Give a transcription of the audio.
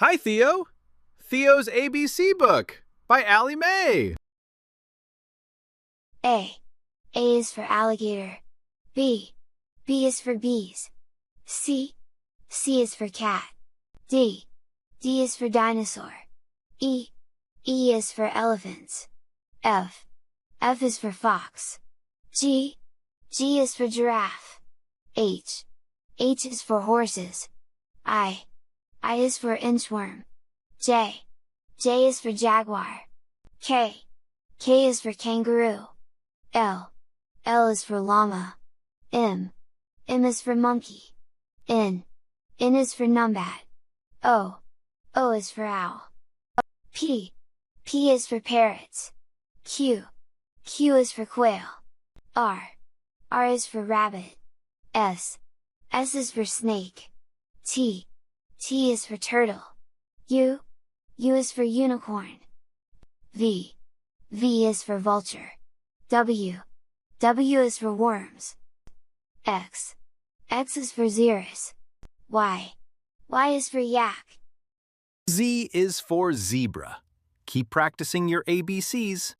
Hi, Theo. Theo's ABC book by Allie Mae. A. A is for alligator. B. B is for bees. C. C is for cat. D. D is for dinosaur. E. E is for elephants. F. F is for fox. G. G is for giraffe. H. H is for horses. I. I is for inchworm. J. J is for jaguar. K. K is for kangaroo. L. L is for llama. M. M is for monkey. N. N is for numbat. O. O is for owl. P. P is for parrots. Q. Q is for quail. R. R is for rabbit. S. S is for snake. T. T is for turtle. U. U is for unicorn. V. V is for vulture. W. W is for worms. X. X is for xerus. Y. Y is for yak. Z is for zebra. Keep practicing your ABCs.